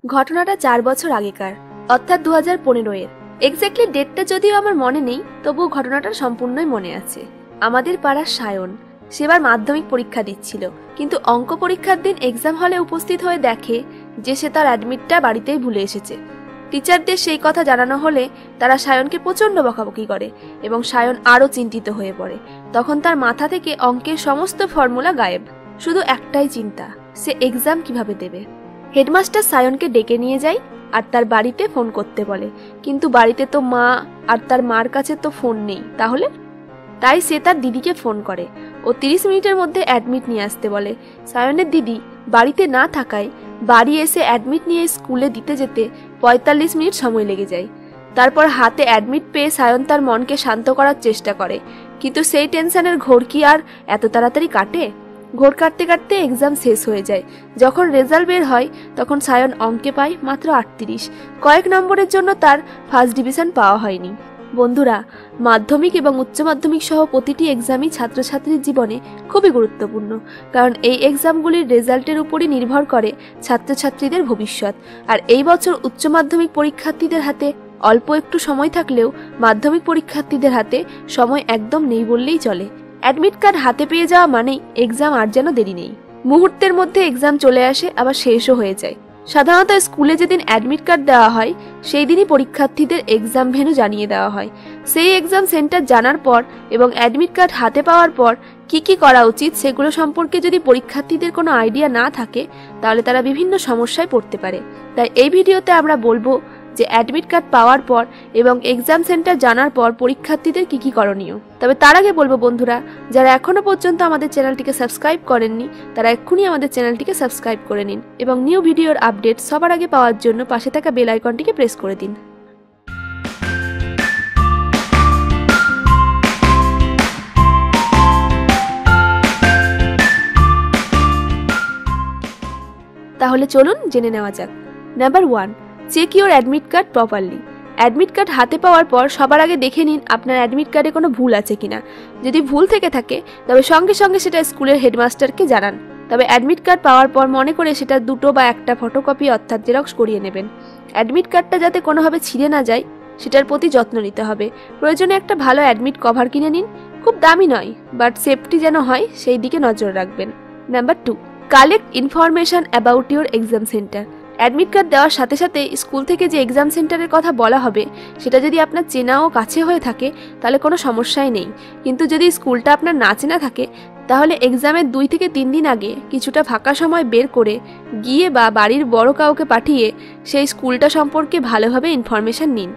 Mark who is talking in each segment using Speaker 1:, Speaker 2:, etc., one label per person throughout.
Speaker 1: ঘটনাটা 4 বছর আগেকার, অর্থাৎ 2015-এর। এক্স্যাক্টলি ডেটটা যদিও আমার মনে নেই, তবুও ঘটনাটা সম্পূর্ণই মনে আছে। আমাদের পাড়ার সায়ন সেবার মাধ্যমিক পরীক্ষা দিচ্ছিল, কিন্তু অঙ্ক পরীক্ষার দিন এক্সাম হলে উপস্থিত হয়ে দেখে যে সে তার অ্যাডমিটটা বাড়িতেই ভুলে এসেছে। টিচারদের সেই কথা জানানো হলে তারা সায়নকে প্রচণ্ড বকাবকি করে এবং সায়ন আরও চিন্তিত হয়ে পড়ে। তখন তার মাথা থেকে অঙ্কের সমস্ত ফর্মুলা গায়েব। শুধু একটাই চিন্তা, সে এক্সাম কিভাবে দেবে। হেডমাস্টার সায়নকে ডেকে নিয়ে যায় আর তার বাড়িতে ফোন করতে বলে, কিন্তু বাড়িতে তো মা আর তার মার কাছে তো ফোন নেই। তাই সে তার দিদিকে ফোন করে ও 30 মিনিটের মধ্যে অ্যাডমিট নিয়ে আসতে বলে। সায়নের দিদি বাড়িতে না থাকায় বাড়ি এসে অ্যাডমিট নিয়ে স্কুলে দিতে যেতে 45 মিনিট সময় লেগে যায়। তারপর হাতে অ্যাডমিট পেয়ে সায়ন তার মনকে শান্ত করার চেষ্টা করে, কিন্তু সেই টেনশনের ঘোর কি আর এত তাড়াতাড়ি কাটে? ঘোর কাটতে কাটতে এক্সাম শেষ হয়ে যায়। যখন রেজাল্ট বের হয় তখন সায়ন অঙ্কে পায় মাত্র 38। কয়েক নম্বরের জন্য তার ফার্স্ট ডিভিশন পাওয়া হয়নি। বন্ধুরা, মাধ্যমিক এবং উচ্চ মাধ্যমিক সহ প্রতিটি এক্সামই ছাত্রছাত্রীর জীবনে খুবই গুরুত্বপূর্ণ, কারণ এই এক্সামগুলির রেজাল্টের উপরই নির্ভর করে ছাত্রছাত্রীদের ভবিষ্যৎ। আর এই বছর উচ্চ মাধ্যমিক পরীক্ষার্থীদের হাতে অল্প একটু সময় থাকলেও মাধ্যমিক পরীক্ষার্থীদের হাতে সময় একদম নেই বললেই চলে। অ্যাডমিট কার্ড হাতে পেয়ে যাওয়া মানেই এক্সাম আর যেন দেরি নেই। মুহূর্তের মধ্যে এক্সাম চলে আসে, আবার শেষও হয়ে যায়। সাধারণত স্কুলে যেদিন অ্যাডমিট কার্ড দেওয়া হয় সেই দিনই পরীক্ষার্থীদের এক্সাম ভেন্যু জানিয়ে দেওয়া হয়। সেই এক্সাম সেন্টার জানার পর এবং অ্যাডমিট কার্ড হাতে পাওয়ার পর কি কি করা উচিত সেগুলো সম্পর্কে যদি পরীক্ষার্থীদের কোনো আইডিয়া না থাকে তাহলে তারা বিভিন্ন সমস্যায় পড়তে পারে। তাই এই ভিডিওতে আমরা বলবো যে অ্যাডমিট কার্ড পাওয়ার পর এবং এক্সাম সেন্টার জানার পর পরীক্ষার্থীদের কি কি করণীয়। তবে তার আগে বলবো বন্ধুরা, যারা এখনো পর্যন্ত আমাদের চ্যানেলটিকে সাবস্ক্রাইব করেননি তারা এক্ষুনি আমাদের চ্যানেলটিকে সাবস্ক্রাইব করে নিন এবং নিউ ভিডিওর আপডেট সবার আগে পাওয়ার জন্য পাশে থাকা বেল আইকনটিকে প্রেস করে দিন। তাহলে চলুন জেনে নেওয়া যাক। Number 1, check your admit card properly. Admit card হাতে পাওয়ার পর সবার আগে দেখে নিন আপনার অ্যাডমিট কার্ডে কোনো ভুল আছে কিনা। যদি ভুল থেকে থাকে তবে সঙ্গে সঙ্গে সেটা স্কুলের হেডমাস্টারকে জানান। তবে অ্যাডমিট কার্ড পাওয়ার পর মনে করে সেটা 2 বা 1টা ফটোকপি অর্থাৎ জেরক্স করিয়ে নেবেন। অ্যাডমিট কার্ডটা যাতে কোনোভাবে ছিঁড়ে না যায় সেটার প্রতি যত্ন নিতে হবে। প্রয়োজনে একটা ভালো অ্যাডমিট কভার কিনে নিন, খুব দামি নয় বাট সেফটি যেন হয় সেই দিকে নজর রাখবেন। Number 2, collect information about your exam centre. Admit card দেওয়ার সাথে সাথে স্কুল থেকে যে এক্সাম সেন্টারের কথা বলা হবে সেটা যদি আপনার চেনা ও কাছে হয়ে থাকে তাহলে কোনো সমস্যাই নেই, কিন্তু যদি স্কুলটা আপনার না চেনা থাকে তাহলে এক্সামের 2 থেকে 3 দিন আগে কিছুটা ফাঁকা সময় বের করে গিয়ে বা বাড়ির বড় কাউকে পাঠিয়ে সেই স্কুলটা সম্পর্কে ভালোভাবে ইনফরমেশন নিন।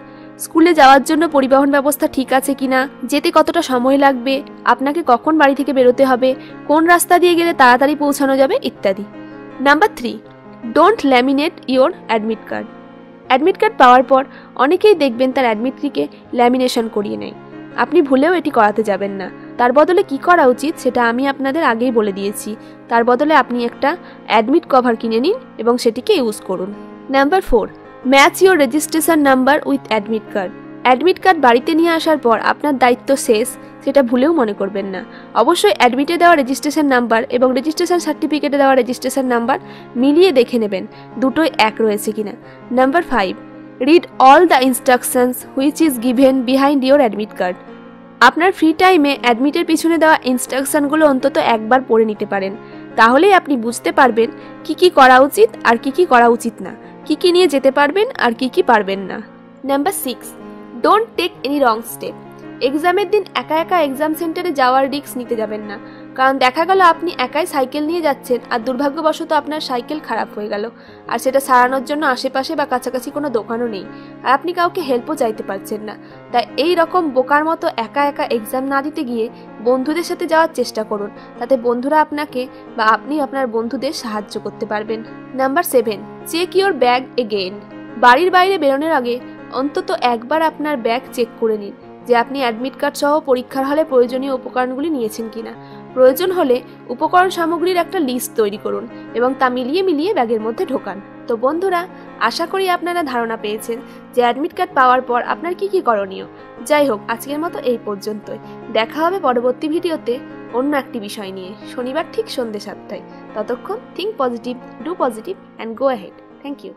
Speaker 1: স্কুলে যাওয়ার জন্য পরিবহন ব্যবস্থা ঠিক আছে কিনা, যেতে কতটা সময় লাগবে, আপনাকে কখন বাড়ি থেকে বেরোতে হবে, কোন রাস্তা দিয়ে গেলে তাড়াতাড়ি পৌঁছানো যাবে ইত্যাদি। Number 3, don't laminate your admit card. Admit card পাওয়ার পর অনেকেই দেখবেন তার অ্যাডমিটটিকে ল্যামিনেশন করিয়ে নেয়। আপনি ভুলেও এটি করাতে যাবেন না। তার বদলে কি করা উচিত সেটা আমি আপনাদের আগেই বলে দিয়েছি। তার বদলে আপনি একটা অ্যাডমিট কভার কিনে নিন এবং সেটিকে ইউজ করুন। Number 4, match your registration number with admit card. Admit card বাড়িতে নিয়ে আসার পর আপনার দায়িত্ব শেষ সেটা ভুলেও মনে করবেন না। অবশ্যই অ্যাডমিটে দেওয়া রেজিস্ট্রেশন নাম্বার এবং রেজিস্ট্রেশন সার্টিফিকেটে দেওয়া রেজিস্ট্রেশন নাম্বার মিলিয়ে দেখে নেবেন দুটোই এক রয়েছে কিনা। Number 5, read all the instructions which is given behind your admit card. আপনার ফ্রি টাইমে অ্যাডমিটের পিছনে দেওয়া ইনস্ট্রাকশনগুলো অন্তত একবার পড়ে নিতে পারেন, তাহলেই আপনি বুঝতে পারবেন কি কি করা উচিত আর কি কি করা উচিত না, কি কি নিয়ে যেতে পারবেন আর কি কি পারবেন না। Number 6, don't take any wrong step. এক্সামের দিন একা একা এক্সাম সেন্টারে যাওয়ার রিস্ক নিতে যাবেন না, কারণ দেখা গেল আপনি একাই সাইকেল নিয়ে যাচ্ছেন আর দুর্ভাগ্যবশত আপনার সাইকেল খারাপ হয়ে গেল আর সেটা সারানোর জন্য আশেপাশে বা কাছাকাছি কোনো দোকানও নেই আর আপনি কাউকে হেল্পও চাইতে পারছেন না। তাই এই রকম বোকার মতো একা একা এক্সাম না দিতে গিয়ে বন্ধুদের সাথে যাওয়ার চেষ্টা করুন, তাতে বন্ধুরা আপনাকে বা আপনি আপনার বন্ধুদের সাহায্য করতে পারবেন। Number 7, check your bag again. বাড়ির বাইরে বেরোনোর আগে অন্তত একবার আপনার ব্যাগ চেক করে নিন যে আপনি অ্যাডমিট কার্ড সহ পরীক্ষার হলে প্রয়োজনীয় উপকরণগুলি নিয়েছেন কিনা। প্রয়োজন হলে উপকরণ সামগ্রীর একটা লিস্ট তৈরি করুন এবং তা মিলিয়ে মিলিয়ে ব্যাগের মধ্যে ঢোকান। তো বন্ধুরা, আশা করি আপনারা ধারণা পেয়েছেন যে অ্যাডমিট কার্ড পাওয়ার পর আপনার কি কি করণীয়। যাই হোক, আজকের মতো এই পর্যন্তই। দেখা হবে পরবর্তী ভিডিওতে অন্য একটি বিষয় নিয়ে, শনিবার ঠিক সন্ধ্যে 7টায়। ততক্ষণ think positive, do positive and go ahead. Thank you.